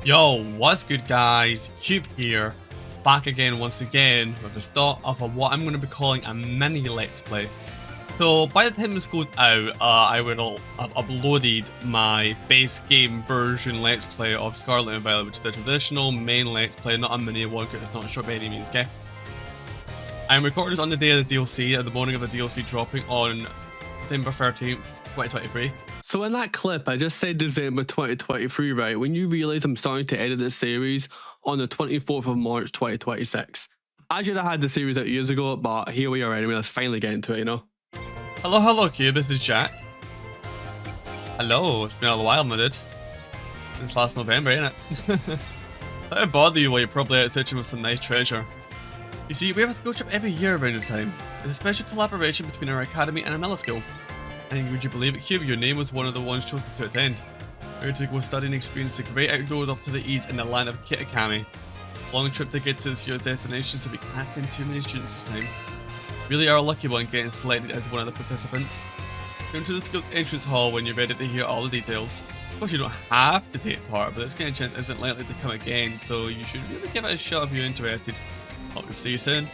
Yo, what's good guys? Cube here, back again once again with the start of what I'm going to be calling a mini let's play. So by the time this goes out, I will have uploaded my base game version let's play of Scarlet and Violet, which is the traditional main let's play, not a mini one because it's not short by any means, okay? I'm recording this on the day of the DLC, at the morning of the DLC dropping on September 13th, 2023. So in that clip, I just said December 2023, right? When you realise I'm starting to edit this series on the 24th of March 2026. I should have had the series out years ago, but here we are anyway. Let's finally get into it, you know? Hello, Cube. This is Jack. Hello. It's been a little while, my dude. Since last November, ain't it? Thought I'd bother you while you're probably out searching for some nice treasure. You see, we have a school trip every year around this time. It's a special collaboration between our academy and another school. And would you believe it, Cube? Your name was one of the ones chosen to attend. Ready to go study and experience the great outdoors off to the east in the land of Kitakami. Long trip to get to this year's destination, so we can't send too many students this time. Really are a lucky one getting selected as one of the participants. Come to the school's entrance hall when you're ready to hear all the details. Of course, you don't have to take part, but this kind of chance isn't likely to come again, so you should really give it a shot if you're interested. Hope to see you soon.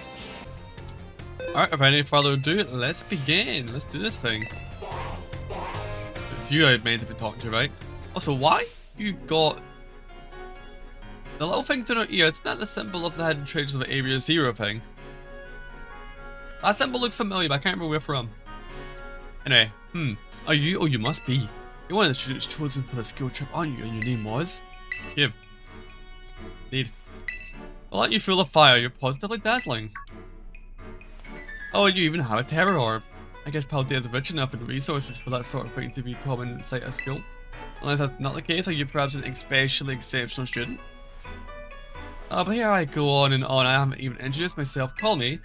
Alright, without any further ado, let's begin. Let's do this thing. It's you I meant to be talking to, right? Also, why you got the little things in our ear? It's not the symbol of the hidden treasures of Area Zero thing. That symbol looks familiar, but I can't remember where from. Anyway, are you? Oh, you must be. You're one of the students chosen for the skill trip, aren't you? And your name was? Here. Indeed. I'll let you feel the fire. You're positively dazzling. Oh, and you even have a terror orb. I guess Paldea's rich enough in resources for that sort of thing to be common inside a school. Unless that's not the case, are you perhaps an especially exceptional student? But here I go on and on. I haven't even introduced myself. Call me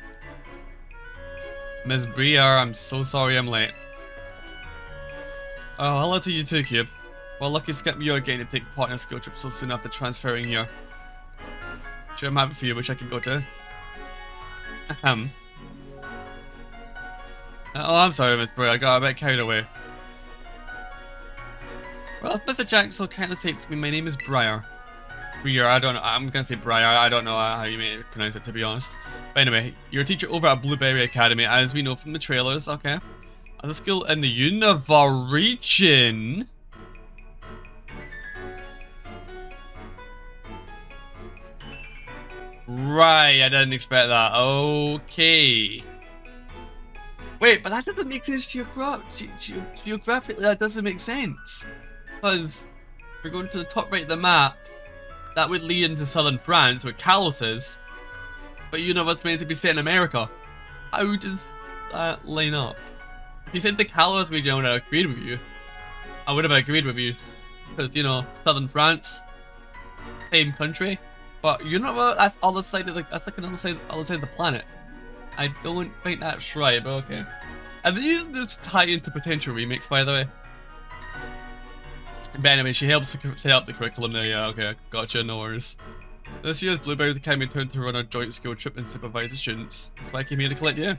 Miss Briere. I'm so sorry I'm late. Oh, hello to you too, Cube. Well, lucky skip you again to take part in a school trip so soon after transferring here. Sure, I'm happy for you. Wish I could go too. Ahem. Oh, I'm sorry, Miss Briere. I got a bit carried away. Well, Mr. Jack so kindly states me, my name is Briere. Briere, I don't know. I'm gonna say Briere. I don't know how you may pronounce it, to be honest. But anyway, you're a teacher over at Blueberry Academy, as we know from the trailers, okay? At a school in the Unova region. Right, I didn't expect that. Okay. Wait, but that doesn't make sense geographically. That doesn't make sense. Because if you're going to the top right of the map, that would lead into southern France, where Kalos is. But Unova's meant to be set in America. How does that line up? If you said the Kalos region, I would have agreed with you. I would have agreed with you. Because, you know, southern France, same country. But Unova, that's other side of the, that's like another side, other side of the planet. I don't think that's right, but okay. And these this tie into potential remakes, by the way. But anyway, she helps set up the curriculum there. Yeah, okay, gotcha, no worries. This year's Blueberry Academy turned to run a joint school trip and supervise the students. That's why I came here to collect you.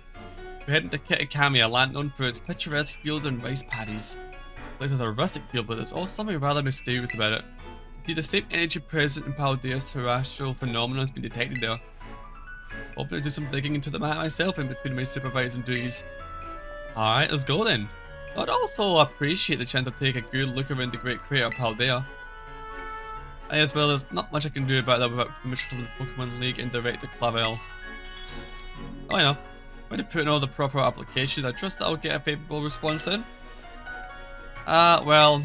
We're heading to Kitakami, a land known for its picturesque fields and rice paddies. The place has a rustic feel, but there's also something rather mysterious about it. See, the same energy present in Paldea's terrestrial phenomenon has been detected there. Hoping to do some digging into the matter myself in between my supervising duties. Alright, let's go then. I'd also appreciate the chance to take a good look around the great crater of Paldea. As well, there's not much I can do about that without permission from the Pokemon League and Director Clavel. Oh, I know. When I put in all the proper applications, I trust that I'll get a favourable response then. Well,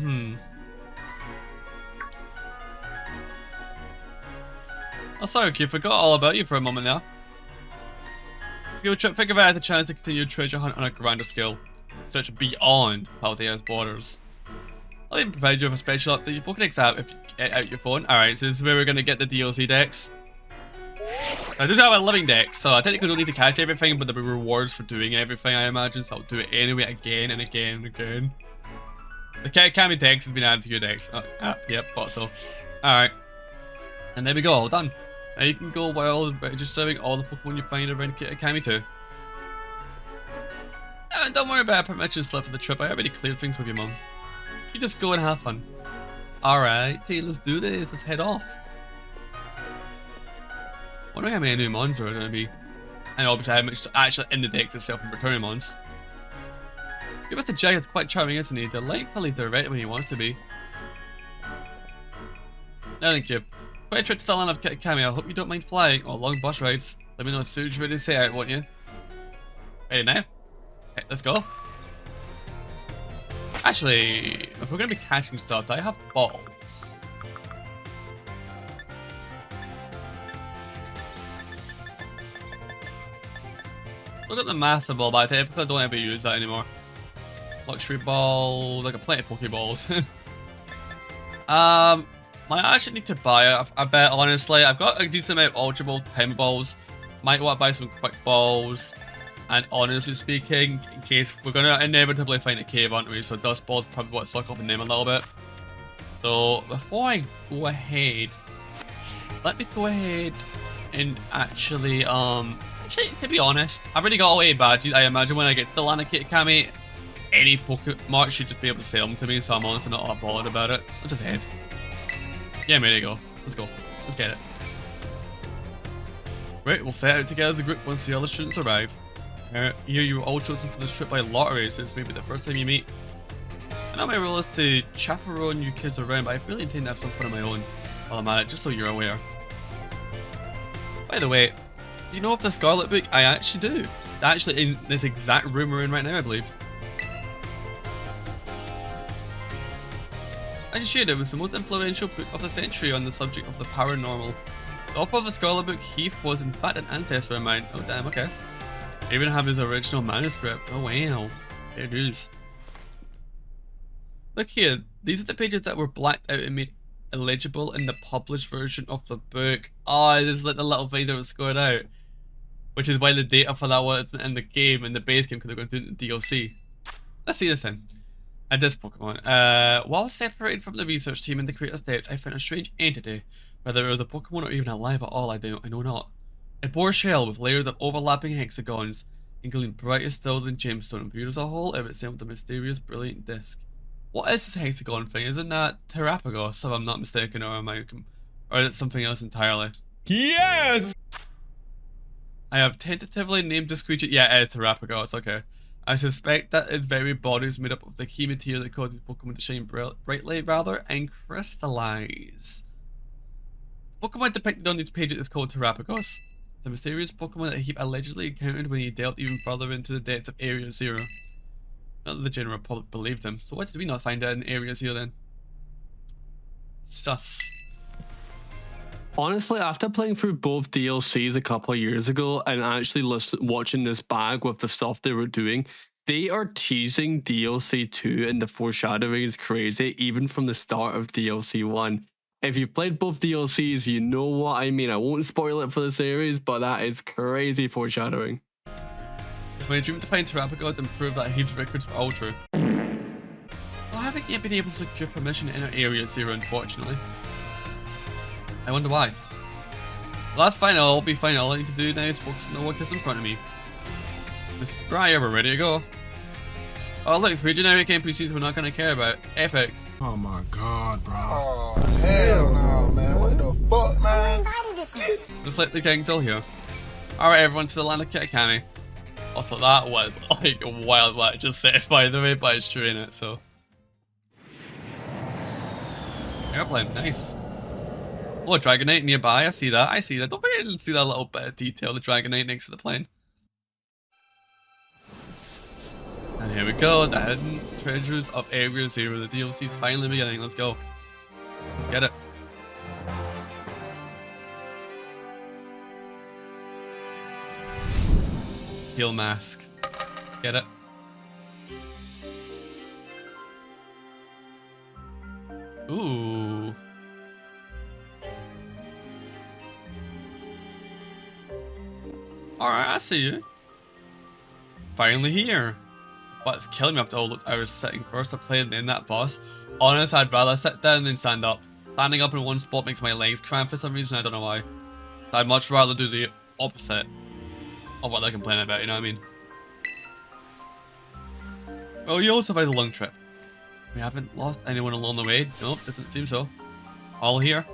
Oh, sorry, kid, forgot all about you for a moment there. Skill trip, think of it as a chance to continue treasure hunt on a grander scale. Search beyond Paldea's borders. I'll even provide you with a special update your Pokédex app if you get out your phone. Alright, so this is where we're gonna get the DLC decks. I do have a living deck, so I technically don't need to catch everything, but there'll be rewards for doing everything, I imagine, so I'll do it anyway again and again and again. The Kitakami dex has been added to your decks. Oh, yep, thought so. Alright. And there we go, all done. Now you can go while registering all the Pokemon you find around Kitakami too. Don't worry about a permission slip for the trip. I already cleared things with your mum. You just go and have fun. Alright, Teal, let's do this. Let's head off. I wonder how many new mons there are going to be. And obviously how much actually in the decks itself and returning mons. Give us a Jag is quite charming, isn't he? Delightfully direct when he wants to be. No, thank you. Quite a trip to the land of Kitakami. I hope you don't mind flying or long bus rides. Let me know as soon as you're ready to say out, won't you? Ready now? Okay, let's go. Actually, if we're going to be catching stuff, do I have balls? Look at the Master Ball, but I typically don't ever use that anymore. Luxury Ball, like a plenty of Pokeballs. Might actually need to buy it, I bet, honestly. I've got a decent amount of Ultra Ball, Time Balls. Might want to buy some Quick Balls. And honestly speaking, in case we're going to inevitably find a cave, aren't we? So Dust Ball's probably what's stuck up in them a little bit. So before I go ahead, let me go ahead and actually, to be honest, I've already got all 8 badges. I imagine when I get to the land of Kitakami, any Pokemon should just be able to sell them to me, so I'm honestly not that bothered about it. Let's just head. Yeah, I'm ready to go. Let's go. Let's get it. Right, we'll set out together as a group once the other students arrive. Here you were all chosen for this trip by lottery, so this may be the first time you meet. I know my role is to chaperone you kids around, but I really intend to have some fun of my own while I'm at it, just so you're aware. By the way, do you know of the Scarlet book? I actually do. Actually, in this exact room we're in right now, I believe. As you shared, it was the most influential book of the century on the subject of the paranormal. The author of the Scarlet book, Heath, was in fact an ancestor of mine. Oh damn, okay. I even have his original manuscript. Oh wow. There it is. Look here, these are the pages that were blacked out and made illegible in the published version of the book. Oh, this is like the little thing that was scored out. Which is why the data for that wasn't in the game, in the base game, because they're going to do it in the DLC. Let's see this then. And this Pokemon. While separated from the research team in the creator's depths, I found a strange entity. Whether it was a Pokemon or even alive at all, I know not. A boar shell with layers of overlapping hexagons, and gleamed brighter still than gemstone. Viewed as a whole, it resembled a mysterious, brilliant disc. What is this hexagon thing? Isn't that Terrapagos, if I'm not mistaken, or is it something else entirely? Yes! I have tentatively named this creature. Yeah, it is Terrapagos, okay. I suspect that its very body is made up of the key material that causes Pokemon to shine brightly, and crystallize. The Pokemon depicted on these pages is called Terrapagos, the mysterious Pokemon that Heap allegedly encountered when he delved even further into the depths of Area Zero. Not that the general public believed him, so why did we not find out in Area Zero then? Sus. Honestly, after playing through both DLCs a couple of years ago and actually watching this bag with the stuff they were doing, they are teasing DLC 2 and the foreshadowing is crazy, even from the start of DLC 1. If you've played both DLCs, you know what I mean. I won't spoil it for the series, but that is crazy foreshadowing. It's my dream to find Terrapagos and prove that Heap's records were all true. Well, I haven't yet been able to secure permission to enter Area Zero, unfortunately. I wonder why. Well, that's fine, I'll be fine. All I need to do now is focus on the work that's in front of me. Mrs. Breyer, we're ready to go. Oh look, 3 generic NPCs we're not going to care about. Epic. Oh my god, bro. Oh, hell no, man. What the fuck, man? Looks like the gang's all here. Alright everyone, to the land of Kitakami. Also, that was like a wild what I just said, by the way, but it's true in it, so. Airplane, nice. Oh, a Dragonite nearby, I see that, Don't forget to see that little bit of detail, the Dragonite next to the plane. And here we go, the hidden treasures of Area Zero. The DLC is finally beginning, let's go. Let's get it. Teal mask. Get it. Ooh. Alright, I see you. Finally here. But it's killing me after all those hours sitting first to play and then that boss. Honestly, I'd rather sit down than stand up. Standing up in one spot makes my legs cramp for some reason, I don't know why. I'd much rather do the opposite of what they're complaining about, you know what I mean? Well, you also had a long trip. We haven't lost anyone along the way. Nope, doesn't seem so. All here.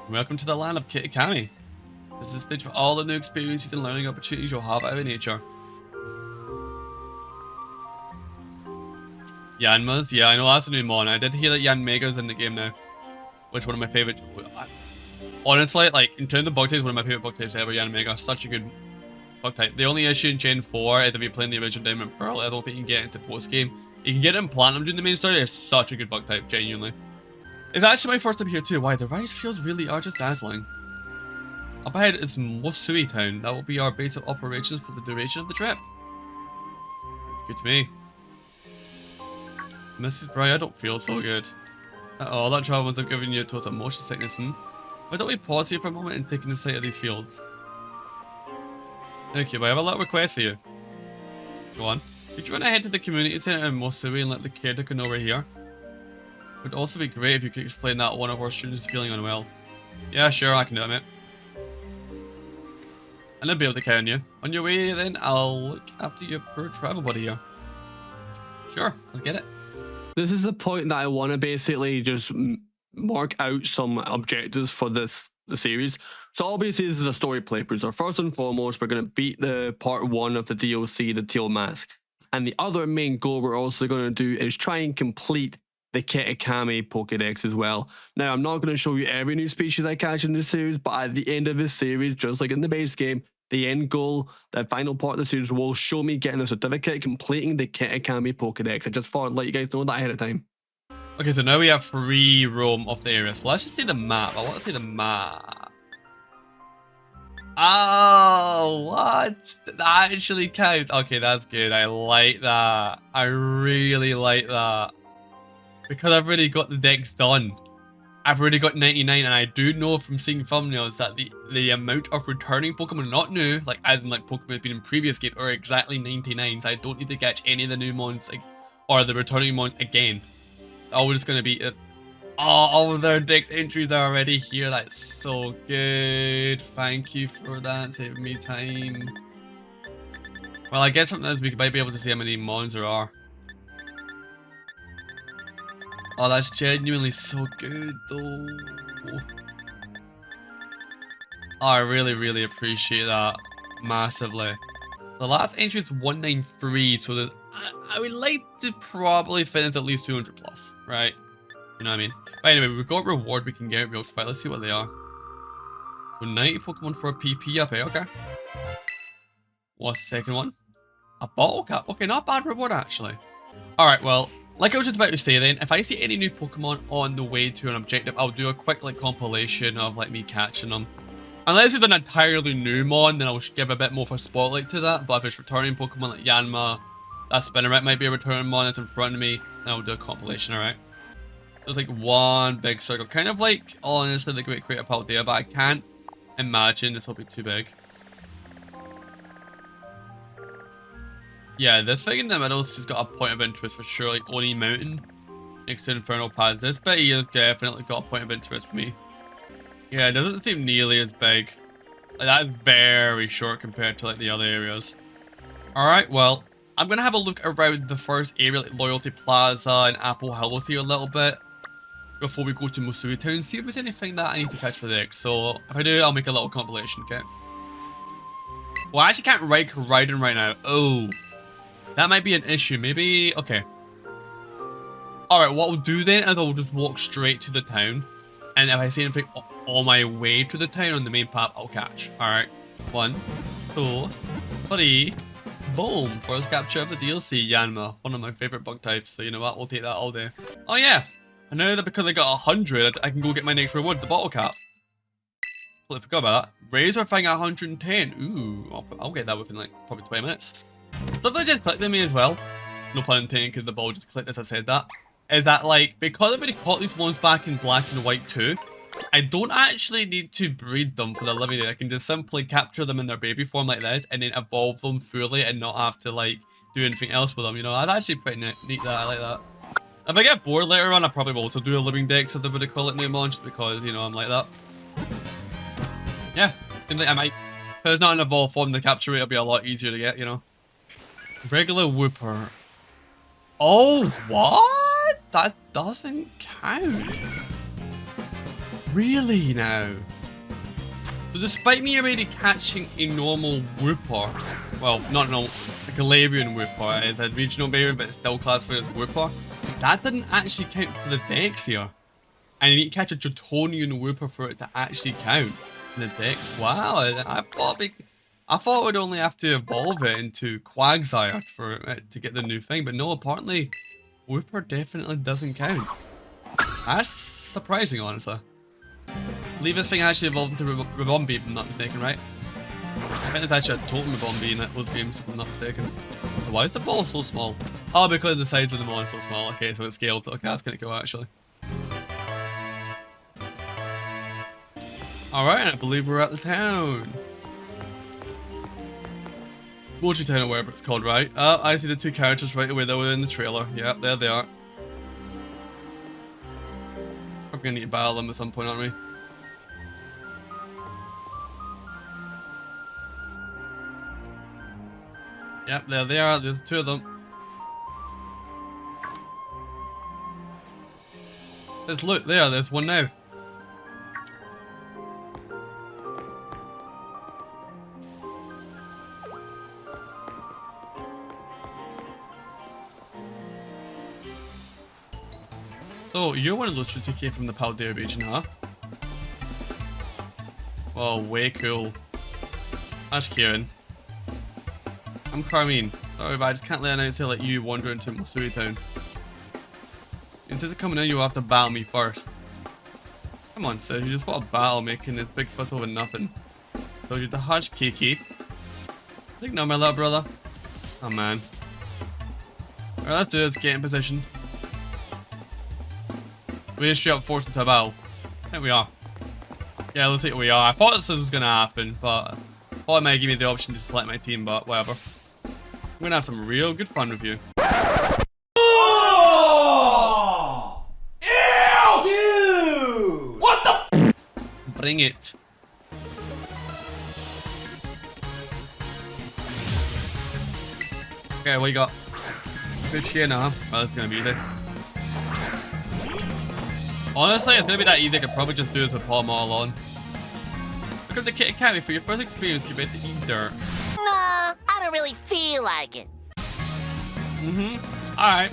Welcome to the land of Kitakami. This is the stage for all the new experiences and learning opportunities you'll have out of nature. Yanmas? Yeah, I know that's a new mon. I did hear that Yanmega's in the game now. Which one of my favorite... Honestly, like, in terms of bug types, one of my favorite bug types ever, Yanmega. Such a good bug type. The only issue in Gen 4 is if you're playing the original Diamond and Pearl, I don't think you can get into post-game. You can get it in Platinum during the main story. It's such a good bug type, genuinely. It's actually my first time here too. Why, the rice fields really are just dazzling. Up ahead is Mosui Town. That will be our base of operations for the duration of the trip. It's good to me. Mrs. Bry, I don't feel so good. Uh-oh, that travel must have given you a total motion sickness, Why don't we pause here for a moment and take in the sight of these fields? Okay, but I have a little request for you. Go on. Could you run ahead to the community center in Mosui and let the caretaker know we're here? It would also be great if you could explain that one of our students is feeling unwell. Yeah, sure, I can do that, mate. And I'll be able to count on you. On your way then, I'll look after your poor travel buddy here. Sure, let's get it. This is the point that I want to basically just mark out some objectives for the series. So obviously this is a story playthrough. So first and foremost, we're going to beat the part 1 of the DLC, the Teal Mask. And the other main goal we're also going to do is try and complete the Kitakami Pokédex as well. Now, I'm not going to show you every new species I catch in this series, but at the end of this series, just like in the base game, the end goal, the final part of the series will show me getting a certificate, completing the Kitakami Pokédex. I just thought I'd let you guys know that ahead of time. Okay, so now we have free roam of the area. So let's just see the map. I want to see the map. Oh, what? That actually counts. Okay, that's good. I like that. I really like that. Because I've already got the decks done. I've already got 99, and I do know from seeing thumbnails that the amount of returning Pokemon, not new, like as in like Pokemon have been in previous games, are exactly 99. So I don't need to catch any of the new mons or the returning mons again. Always going to be all of their deck entries are already here. That's so good. Thank you for that, saving me time. Well, I guess sometimes we might be able to see how many mons there are. Oh, that's genuinely so good, though. Oh, I really, really appreciate that massively. The last entry is 193, so there's, I would like to probably finish at least 200 plus, right? You know what I mean? But anyway, we've got reward we can get real quick. Let's see what they are. So 90 Pokemon for a PP up here, okay. What's the second one? A bottle cap. Okay, not bad reward actually. Alright, well, like I was just about to say then, if I see any new Pokemon on the way to an objective, I'll do a quick like compilation of like me catching them. Unless it's an entirely new mon, then I'll give a bit more of a spotlight to that. But if it's returning Pokemon like Yanma, that Spinneret might be a returning mon that's in front of me, then I'll do a compilation, alright? So it's like one big circle. Kind of like, honestly, the Great Crater Paldea, but I can't imagine this will be too big. Yeah, this thing in the middle has got a point of interest for sure, like Oni Mountain next to Infernal Paths. This bit here has definitely got a point of interest for me. Yeah, it doesn't seem nearly as big. Like, that is very short compared to like the other areas. Alright, well, I'm going to have a look around the first area, like Loyalty Plaza and Apple Hill with you a little bit before we go to Mosui Town, see if there's anything that I need to catch for the X. So if I do, I'll make a little compilation, okay? Well, I actually can't ride in right now. Oh. That might be an issue. Maybe... Okay. Alright, what I'll do then is I'll just walk straight to the town. And if I see anything on my way to the town on the main path, I'll catch. Alright. 1, 2, 3. Boom. First capture of the DLC, Yanma. One of my favorite bug types. So you know what? We'll take that all day. Oh yeah. I know that because I got 100, I can go get my next reward, the bottle cap. Well, I forgot about that. Razor Fang at 110. Ooh. I'll get that within like probably 20 minutes. Something just clicked on me as well, no pun intended because the ball just clicked as I said that, is that like, because I've already caught these ones back in black and white too, I don't actually need to breed them for the living day. I can just simply capture them in their baby form like this and then evolve them fully and not have to like do anything else with them, you know. That's actually pretty neat that, I like that. If I get bored later on, I probably will also do a living dex, as they would call it, new launch, because, you know, I'm like that. Yeah, seems like I might. If there's not an evolved form, the capture rate will be a lot easier to get, you know. Regular Whooper. Oh, what? That doesn't count. Really now? So despite me already catching a normal Whooper, well, not normal, a Galarian Whooper, it's a regional variant, but it's still classified as Whooper, that didn't actually count for the dex here. And you need to catch a Draconian Whooper for it to actually count in the dex. Wow, I thought it would only have to evolve it into Quagsire for it to get the new thing, but no, apparently Whooper definitely doesn't count. That's surprising, honestly. I believe this thing actually evolved into Rebombi, if I'm not mistaken, right? I think there's actually a totem Rebombi in those games, if I'm not mistaken. So why is the ball so small? Oh, because the sides of the ball are so small. Okay, so it's scaled. Okay, that's gonna go actually. Alright, I believe we're at the town. Mochi Town or whatever it's called, right? I see the two characters right away that were in the trailer. Yep, there they are. We're gonna need to battle them at some point, aren't we? Yep, there they are. There's two of them. Let's look there. There's one now. So, you're one of those who came from the Paldea region, huh? Oh, way cool. That's Kieran. I'm Carmine. Sorry, but I just can't let an outsider like you wander into Masui Town. Instead of coming in, you'll have to battle me first. Come on, sis, you just want to battle making this big fuss over nothing. So you're the Hush Kiki. Think no, my little brother. Oh man. Alright, let's do this. Get in position. We just straight up forced into a battle. There we are. Yeah, let's see what we are. I thought this was gonna happen, but I thought it might give me the option to select my team, but whatever. I'm gonna have some real good fun with you. Oh! Ew! Dude! What the? Bring it. Okay, what you got? Good shit now, huh? Well, that's gonna be easy. Honestly, it's gonna be that easy. I could probably just do this with Palm all on. Look at the Kitakami for your first experience. Give it to eat dirt. Nah, I don't really feel like it. Alright.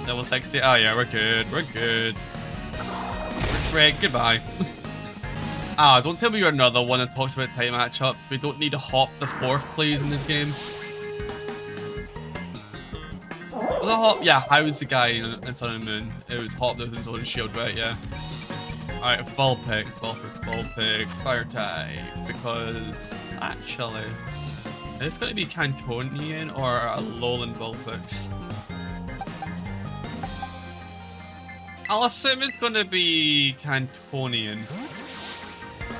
Level 60. Oh yeah, we're good. We're good. We're great. Goodbye. Ah, don't tell me you're another one that talks about tight matchups. We don't need to hop the fourth, please, in this game. Was it hop? Yeah, I was the guy in Sun and Moon. It was hop that was in Sword and Shield, right? Yeah. Alright, Vulpix, Fire type. Because actually, it's going to be Cantonian or a Alolan Vulpix. I'll assume it's going to be Cantonian.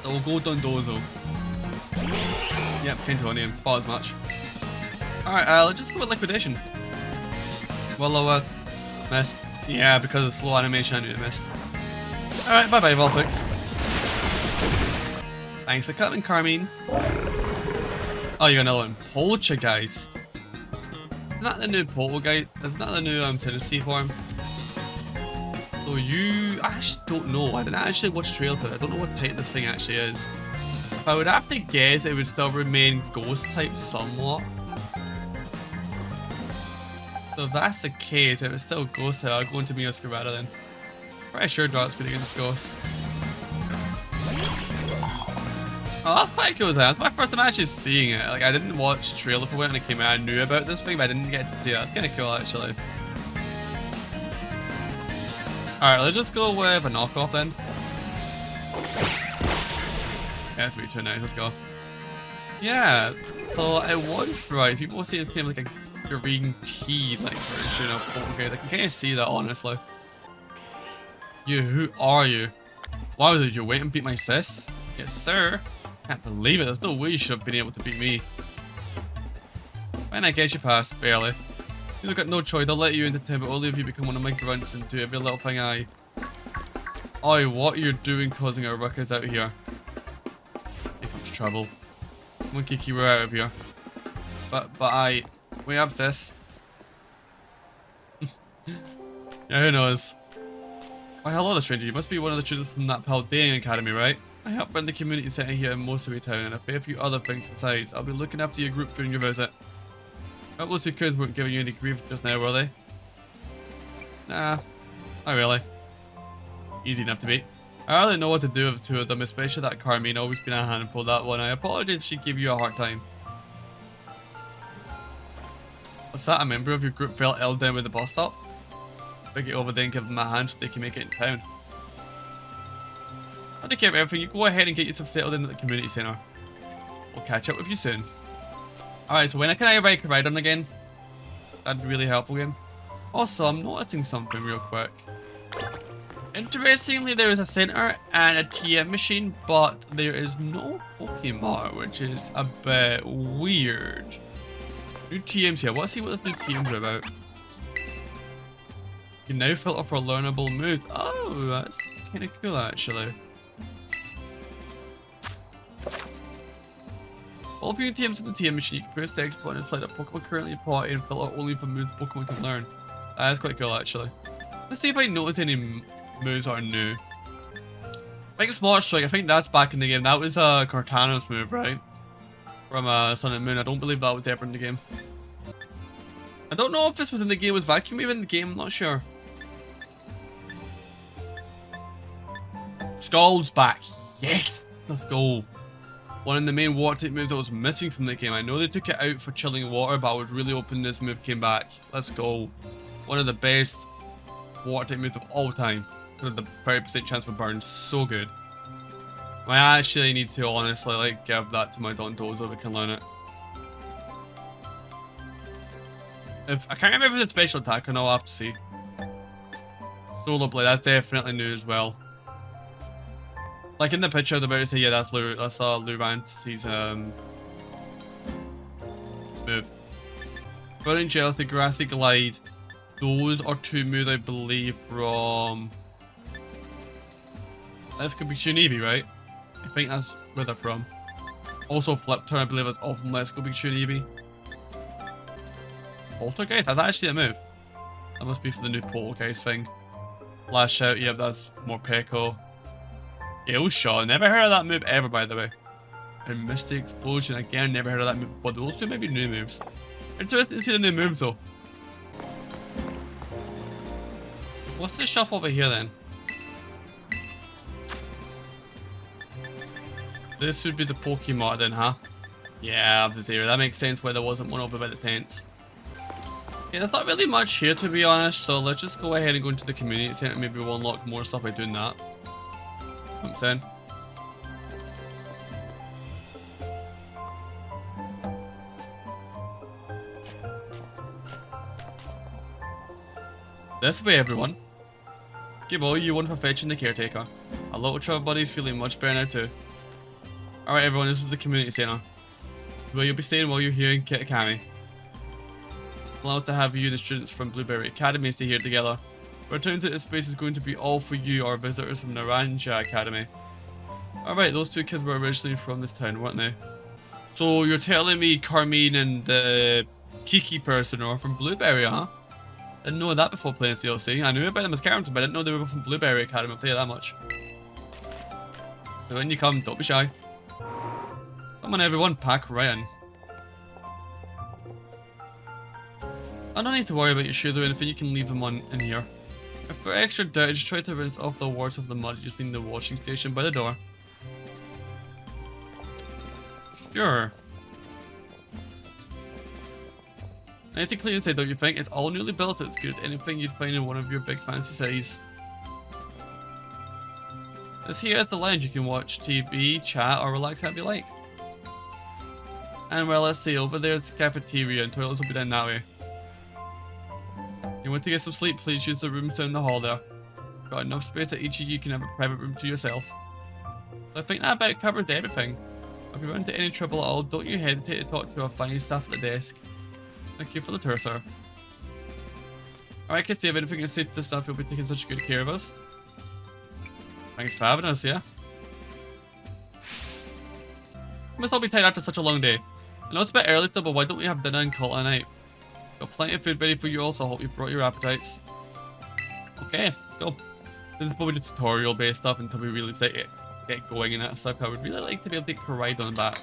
So we'll go Dondozo. Yep, Cantonian. Thought as much. Alright, let's just go with Liquidation. Will-O-Wisp. Missed. Yeah, because of slow animation, I knew it missed. Alright, bye-bye, Vulpix. Thanks for coming, Carmine. Oh, you got another one. Poltergeist. Isn't that the new Poltergeist? Isn't that the new Synesty form? So you... I actually don't know. I didn't actually watch trailer for it. I don't know what type this thing actually is. If I would have to guess, it would still remain Ghost type somewhat. So if that's the case, if it's still Ghost type, I'll go into Meowscarada then. Pretty sure Dart's good against Ghost. Oh, that's quite cool then. That's my first time actually seeing it. Like, I didn't watch the trailer for it when it came out. I knew about this thing, but I didn't get to see it. That's kind of cool, actually. Alright, let's just go with a knockoff then. Yeah, that's way too nice. Let's go. Yeah, so I was right. People say it's kind of like a green tea like version of Poltergeist. I can kind of see that, honestly. Who are you? Why did you wait and beat my sis? Yes, sir. Can't believe it. There's no way you should have been able to beat me. Fine, I guess you passed, barely. You got no choice. I'll let you into town, but only if you become one of my grunts and do every little thing I... Oi, what you're doing causing a ruckus out here? Here comes trouble. Come on, Kiki, we're out of here. But I... Wait up, sis. Yeah, who knows? Why, hello, the stranger. You must be one of the students from that Paldean Academy, right? I help run the community center here in Mosawi Town and a fair few other things besides. I'll be looking after your group during your visit. I hope those two kids weren't giving you any grief just now, were they? Nah, not really. Easy enough to beat. I don't really know what to do with the two of them, especially that Carmine, always been a handful, that one. I apologize if she gave you a hard time. Was that a member of your group fell ill down with the bus stop? Bring it over there and give them a hand so they can make it in town. I'll take care of everything. You go ahead and get yourself settled in at the community centre. We'll catch up with you soon. Alright, so when can I ride on again? That'd be really helpful again. Also, I'm noticing something real quick. Interestingly, there is a centre and a TM machine, but there is no Pokemon, which is a bit weird. New TMs here. Let's see what this new TMs are about. You can now filter for learnable moves. Oh, that's kind of cool actually. All of your TMs in the TM machine, you can press the X button and select a Pokemon currently in party and filter only for moves Pokemon can learn. That's quite cool actually. Let's see if I notice any moves are new. Like Smart Strike, I think that's back in the game. That was Cortana's move, right? From Sun and Moon. I don't believe that was ever in the game. I don't know if this was in the game. Was Vacuum even in the game? I'm not sure. Skull's back. Yes! Let's go. One of the main water type moves that was missing from the game. I know they took it out for chilling water, but I was really hoping this move came back. Let's go. One of the best water type moves of all time. With the 30% chance for burn. So good. I actually need to honestly like give that to my Donto so we can learn it. If I can't remember if it's a special attack or not, I'll have to see. Solar Blade, that's definitely new as well. Like in the picture, the about to say, yeah, that's Lurantis' move. Burning Gels, the Grassy Glide. Those are two moves I believe from... This could be Shinibi, right? I think that's where they're from. Also Flip Turn, I believe it's all from Let's Go Big Shinibi. Poltergeist, that's actually a move. That must be for the new Poltergeist thing. Lash Out, yep, that's more Peko. Gale Shot, never heard of that move ever, by the way. And Misty Explosion, again, never heard of that move, but those two may be new moves. Interesting to see the new moves though. What's this shop over here then? This would be the Pokemon then, huh? Yeah, of this area. That makes sense why there wasn't one over by the tents. Yeah, there's not really much here to be honest, so let's just go ahead and go into the community center. Maybe we'll unlock more stuff by doing that. I'm saying. This way, everyone. Give all you one for fetching the caretaker. Our little travel buddy's feeling much better now too. Alright everyone, this is the community center. Where you'll be staying while you're here in Kitakami. Allows to have you and the students from Blueberry Academy stay here together. But it turns out this space is going to be all for you, our visitors from Naranja Academy. Alright, those two kids were originally from this town, weren't they? So you're telling me Carmine and the Kiki person are from Blueberry, huh? Didn't know that before playing DLC. I knew about them as characters, but I didn't know they were from Blueberry Academy. I'll tell you that much. So when you come, don't be shy. Come on everyone, pack right in. I don't need to worry about your shoes or anything, you can leave them on in here. If for extra doubt, just try to rinse off the warts of the mud just in the washing station by the door. Sure. Nice and clean inside, don't you think? It's all newly built, it's good as anything you'd find in one of your big fancy cities. This here is the lounge. You can watch TV, chat, or relax however you like. And well, let's see, over there's the cafeteria and toilets will be down that way. You want to get some sleep, please use the rooms down the hall there. Got enough space that each of you can have a private room to yourself. So I think that about covers everything. If you run into any trouble at all, don't you hesitate to talk to our fine staff at the desk. Thank you for the tour, sir. Alright kids, do you have anything to say to the staff who'll be taking such good care of us? Thanks for having us, yeah? We must all be tired after such a long day. I know it's a bit early still, but why don't we have dinner and call it a night? Got plenty of food ready for you all, so I hope you've brought your appetites. Okay, let's go. This is probably just tutorial based stuff until we really get going in that stuff. I would really like to be able to take a ride on that.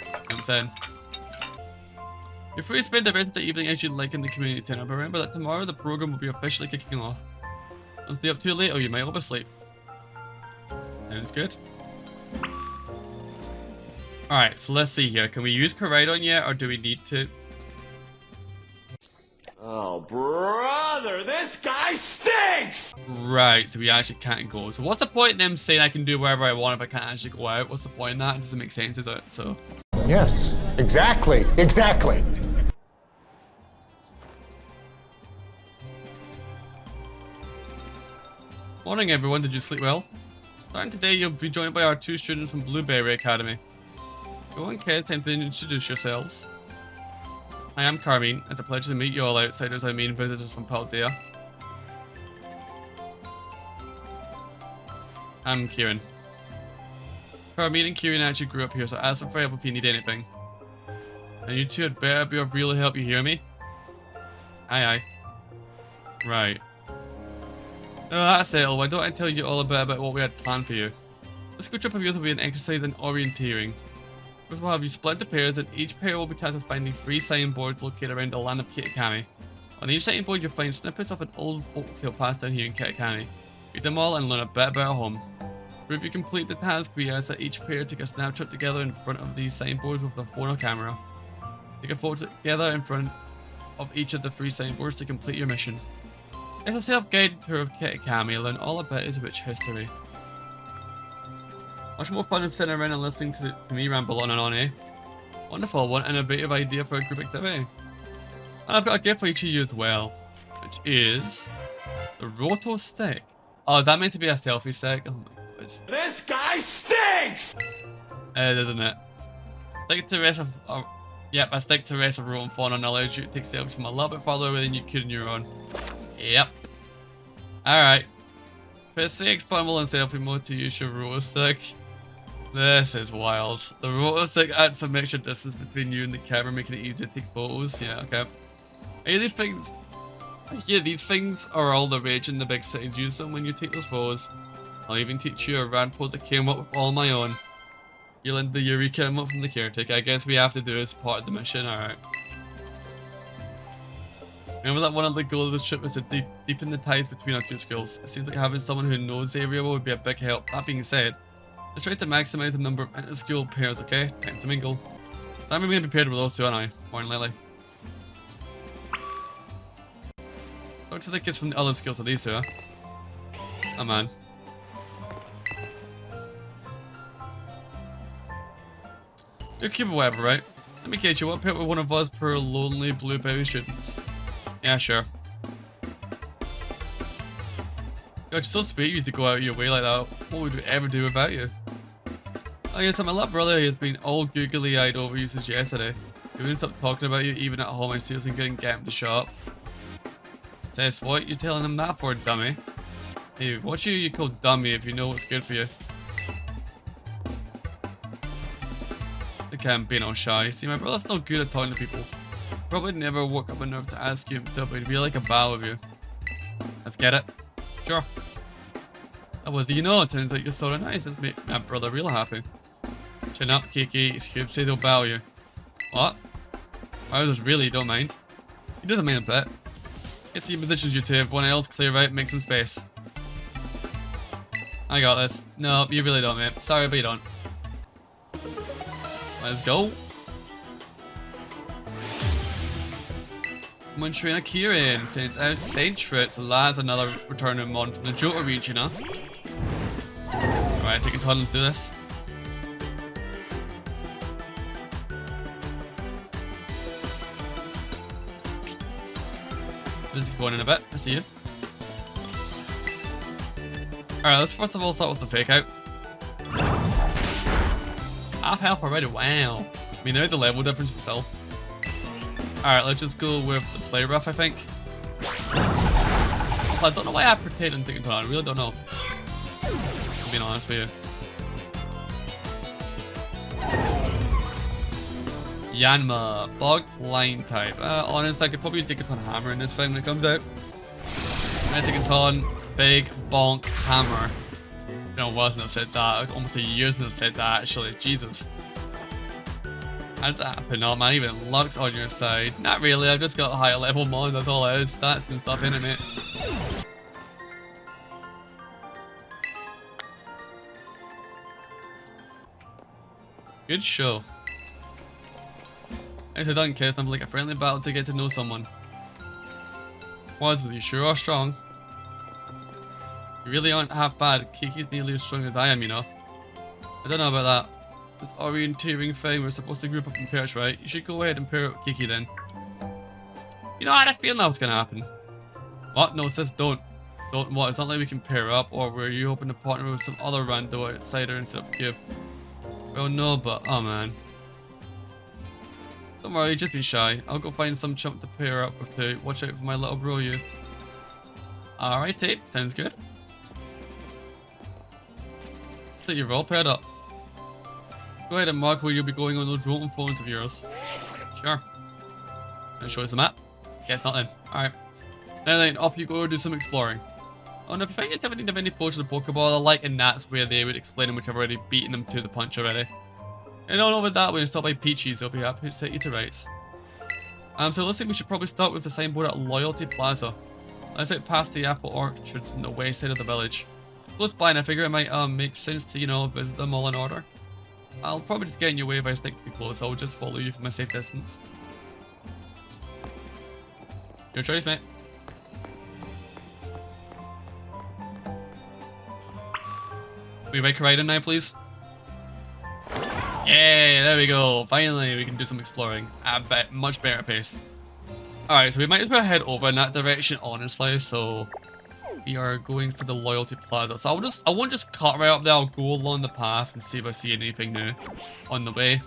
You know what I'm saying? You're free to spend the rest of the evening as you like in the community center, but remember that tomorrow the program will be officially kicking off. Don't stay up too late or you might oversleep. Sounds good. Alright, so let's see here. Can we use Koraidon yet, or do we need to? Oh, brother, this guy stinks! Right, so we actually can't go. So what's the point in them saying I can do wherever I want if I can't actually go out? What's the point in that? It doesn't make sense, is it? So. Yes, exactly, exactly. Morning everyone, did you sleep well? Starting today, you'll be joined by our 2 students from Blueberry Academy. Go on kids, time to introduce yourselves. Hi, I'm Carmine. It's a pleasure to meet you all outsiders, I mean visitors from Paldea. I'm Kieran. Carmine and Kieran actually grew up here, so ask them for help if you need anything. And you two had better be of real help, you hear me? Aye aye. Right. Oh, that's settled. Why don't I tell you all about what we had planned for you? This school trip of yours will be an exercise in orienteering. First we'll have you split into pairs, and each pair will be tasked with finding 3 signboards located around the land of Kitakami. On each signboard you'll find snippets of an old folktale passed down here in Kitakami. Read them all and learn a bit about home. If you complete the task, we ask that each pair take a snapshot together in front of these signboards with their phone or camera. Take a photo together in front of each of the 3 signboards to complete your mission. It's a self-guided tour of Kitakami, learn all about its rich history. Much more fun than sitting around and listening to me ramble on and on, eh? Wonderful, one innovative idea for a group activity. And I've got a gift for each of you as well, which is the Roto Stick. Oh, is that meant to be a selfie stick? Oh my god. This guy stinks! Isn't it? Stick to the rest of... yep, I stick to the rest of Roto Fawn and allows you to take selfies from a little bit farther away than you could on your own. Yep. Alright. Press the X button while in selfie mode to use your rotor stick. This is wild. The rotor stick adds some extra distance between you and the camera, making it easier to take photos. Yeah, okay. These things are all the rage in the big cities. Use them when you take those photos. I'll even teach you a rad pod that came up with all my own. You'll end the Eureka emote from the caretaker. I guess we have to do as part of the mission. Alright. Remember that one of the goals of this trip was to deepen the ties between our 2 schools. It seems like having someone who knows the area would be a big help. That being said, let's try to maximize the number of inter-school pairs, okay? Time to mingle. So I'm going to be paired with those 2, aren't I? More than likely. Talk to the kids from the other schools, so these 2, huh? Oh man. You're cute or whatever, right? Let me catch you. What pair with one of us per lonely blueberry students? Yeah, sure. God, it's so sweet of you to go out of your way like that. What would we ever do without you? I guess my little brother has been all googly-eyed over you since yesterday. He wouldn't stop talking about you even at home. I seriously couldn't get him to shut up. Says what? You telling him that for, dummy? Hey, what should you call dummy if you know what's good for you? Okay, I'm being all shy. See, my brother's not good at talking to people. Probably never work up a nerve to ask you himself, but he'd be like a bow of you. Let's get it. Sure. Oh, well, do you know? It turns out you're sort of nice. This made my brother real happy. Chin up, Kiki. Scoob says he'll bow you. What? Bowser's really don't mind. He doesn't mind a bit. Get to your positions, you two. Everyone else clear out, make some space. I got this. No, you really don't, mate. Sorry, but you don't. Let's go. Munchrin Akirin sends out Centrit, so that's another returning mon from the Johto region, huh? Alright, taking time, let's do this. This is going in a bit, I see you. Alright, let's first of all start with the fake out. Half health already, wow. I mean, there is a level difference, but still. Alright, let's just go with the play rough, I think. I don't know why I pretend and taking on. I really don't know. I'm being honest with you. Yanma, bog line type. Honest, I could probably take a ton of hammer in this thing when it comes out. I'm taking ton. big bonk hammer. You know, wasn't have said that. Almost a year since I've said that actually. Jesus. How'd that happen? Oh man, even luck's on your side. Not really, I've just got a higher level mod, that's all it is. Stats and stuff in it. Good show. Nicely done, kid. I'm like a friendly battle to get to know someone. Was you sure are strong? You really aren't half bad. Kiki's nearly as strong as I am, you know. I don't know about that. This orienteering thing, we're supposed to group up in pairs, right? You should go ahead and pair up with Kiki then. You know, I had a feeling that was gonna happen. What? No, sis, don't. Don't what? It's not like we can pair up, or were you hoping to partner with some other rando outsider instead of Cube? Well, no, but oh man. Don't worry, just be shy. I'll go find some chump to pair up with too. Watch out for my little bro, you. Alright, Tape. Sounds good. Looks like you're all paired up. Go ahead and mark where you'll be going on those rolling phones of yours. Sure. Gonna show us the map? Guess not then. Alright. Now then, off you go do some exploring. Oh no, if you find yourself in need of any potions of Pokeball, I like, and that's where they would explain them, which I've already beaten them to the punch already. And all over that way and stop by Peachy's, they'll be happy to set you to rights. So it looks like we should probably start with the signboard at Loyalty Plaza. That's out past the apple orchards on the west side of the village. Close by, and I figure it might make sense to, you know, visit them all in order. I'll probably just get in your way if I stick too close. I'll just follow you from a safe distance. Your choice, mate. Will you bike riding now, please? Yeah, there we go. Finally, we can do some exploring at a much better pace. Alright, so we might as well head over in that direction, honestly. So we are going for the Loyalty Plaza. So I won't just cut right up there. I'll go along the path and see if I see anything new on the way.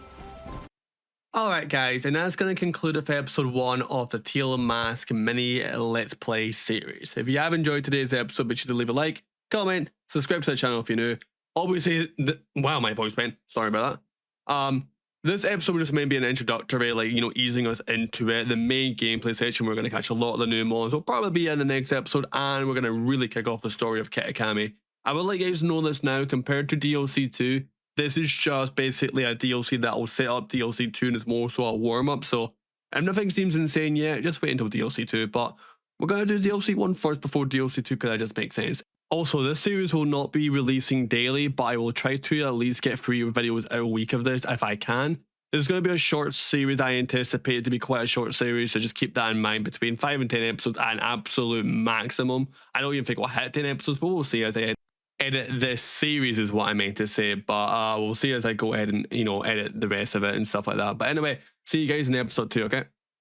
Alright guys, and that's going to conclude with episode 1 of the Teal Mask mini Let's Play series. If you have enjoyed today's episode, be sure to leave a like, comment, subscribe to the channel if you're new. Obviously, wow, my voice went. Sorry about that. This episode will just maybe an introductory, like, you know, easing us into it. The main gameplay section, we're going to catch a lot of the new mods. Will probably be in the next episode, and we're going to really kick off the story of Kitakami. I will let you guys know this now, compared to DLC 2, this is just basically a DLC that will set up DLC 2, and it's more so a warm-up. So if nothing seems insane yet, just wait until DLC 2, but we're going to do DLC 1 first before DLC 2, because that just makes sense. Also, this series will not be releasing daily, but I will try to at least get 3 videos out a week of this if I can. This is going to be a short series. I anticipate it to be quite a short series, so just keep that in mind. Between 5 and 10 episodes at an absolute maximum. I don't even think we'll hit 10 episodes, but we'll see as I edit this series is what I meant to say. But we'll see as I go ahead and, you know, edit the rest of it and stuff like that. But anyway, see you guys in episode 2, okay?